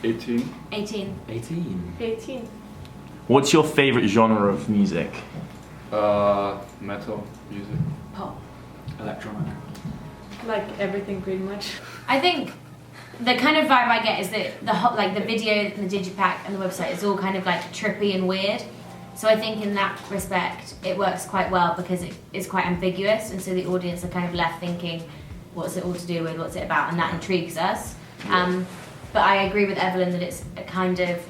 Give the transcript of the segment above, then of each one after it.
18. 18. 18. What's your favourite genre of music? Metal music. Pop. Electronic. Like everything pretty much. I think the kind of vibe I get is that the video and the digipack and the website is all kind of like trippy and weird. So I think in that respect it works quite well because it is quite ambiguous, and so the audience are kind of left thinking, what's it all to do with, what's it about, and that intrigues us. But I agree with Evelyn that it's a kind of,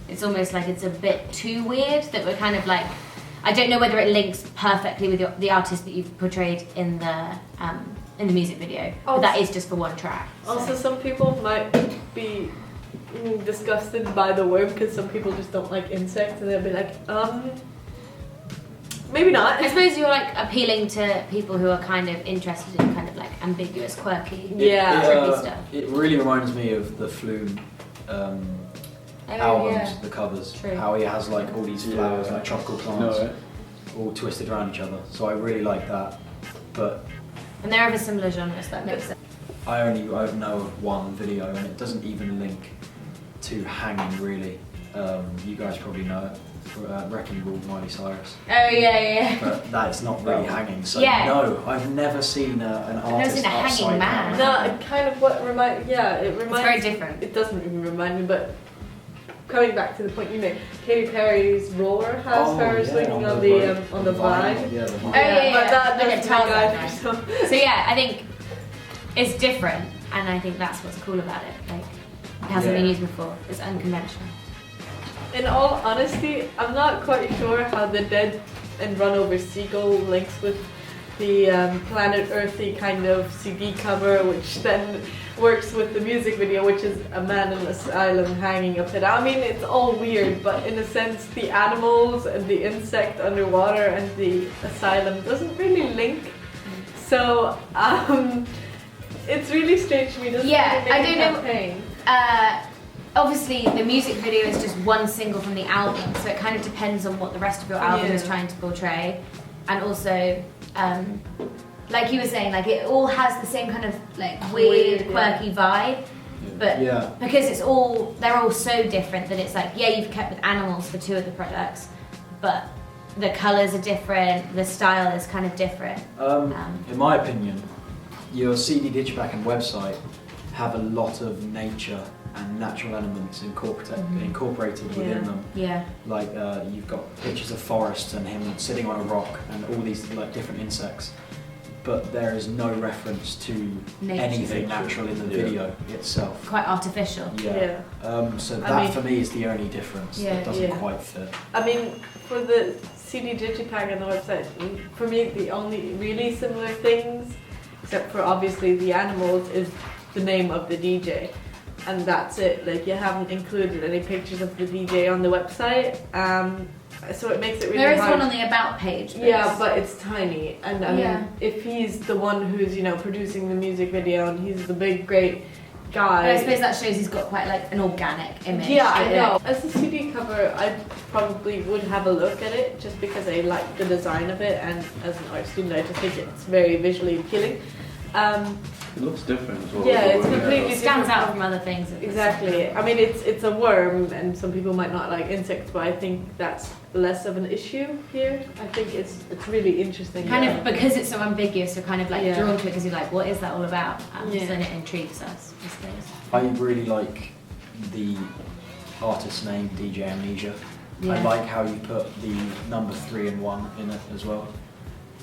it's almost like it's a bit too weird, that we're kind of like, I don't know whether it links perfectly with the artist that you've portrayed in the music video, but that is just for one track. So. Also, some people might be disgusted by the word because some people just don't like insects, and they'll be like, maybe not. I suppose you're like appealing to people who are kind of interested in kind of like ambiguous, quirky, trippy stuff. It really reminds me of the Flume albums, the covers. True. How he has like all these flowers, like tropical plants, No, all twisted around each other. So I really like that. But And they're of a similar genre, so that makes sense. I know of one video, and it doesn't even link to hanging really. You guys probably know it. Wrecking Ball, Miley Cyrus. Oh yeah. But that is not really hanging. So Yeah. no, I've never seen an artist seen a hanging upside man. down. No, it kind of what remind. Yeah, it reminds. It's very different. It doesn't even remind me, but coming back to the point you made, Katy Perry's Roar has her swinging on the vine. Yeah, the vine. But that Like a doesn't Tarzan make vine. either. So yeah, I think it's different, and I think that's what's cool about it. Like, it hasn't been used before. It's unconventional. In all honesty, I'm not quite sure how the Dead and Run Over Seagull links with the Planet Earthy kind of CD cover, which then works with the music video, which is a man in an asylum hanging upside down. I mean, it's all weird, but in a sense, the animals and the insect underwater and the asylum doesn't really link. So, it's really strange to me. Doesn't Yeah, really make I a don't know. campaign. Obviously, the music video is just one single from the album, so it kind of depends on what the rest of your album is trying to portray. And also, like you were saying, like it all has the same kind of like weird, quirky vibe, but because they're all so different that it's like, you've kept with animals for two of the products, but the colours are different, the style is kind of different. In my opinion, your CD digipack and website have a lot of nature and natural elements incorporated within them. Yeah. Like you've got pictures of forests and him sitting on a rock and all these like different insects, but there is no reference to anything natural in the video itself. Quite artificial. So that for me is the only difference that doesn't quite fit. I mean, for the CD digipack and the website, for me the only really similar things, except for obviously the animals, is the name of the DJ. And that's it. Like, you haven't included any pictures of the DJ on the website, so it makes it really There is hard. one on the About page. But it's tiny. And I mean, if he's the one who's producing the music video and he's the big great guy. But I suppose that shows he's got quite like an organic image. Yeah, I know. As a CD cover, I probably would have a look at it just because I like the design of it, and as an art student, I just think it's very visually appealing. It looks different as well. Yeah, it's completely It stands different out from other things. Exactly. I mean, it's a worm, and some people might not like insects, but I think that's less of an issue here. I think it's really interesting. Kind of because it's so ambiguous, you're kind of like drawn to it because you're like, what is that all about? So then it intrigues us, I suppose. I really like the artist's name, DJ Amnesia. Yeah. I like how you put the number 3 and 1 in it as well.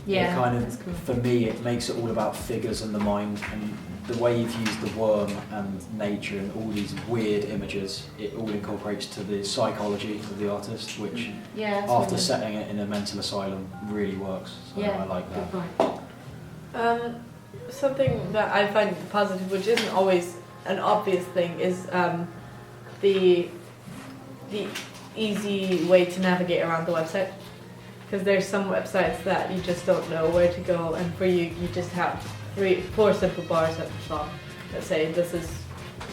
Yeah, it kind of, that's cool. for me, it makes it all about figures and the mind, and the way you've used the worm and nature and all these weird images, it all incorporates to the psychology of the artist, which after setting it in a mental asylum really works. So I like that. Good point. Something that I find positive, which isn't always an obvious thing, is the easy way to navigate around the website. Because there's some websites that you just don't know where to go, and for you just have 4 simple bars at the top that say this is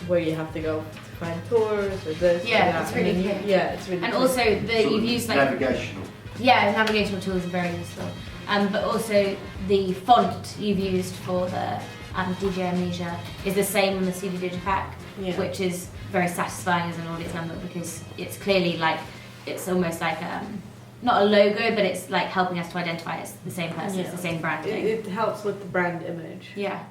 where you have to go to find tours or this. It's really clear. It's really. And clear. also you've used like navigational. Yeah, navigational tools are very useful. But also the font you've used for the DJ Amnesia, is the same on the CD Digipack, Yeah. which is very satisfying as an audience member because it's clearly like, it's almost like not a logo, but it's like helping us to identify it's the same person, it's the same brand thing. It helps with the brand image. Yeah.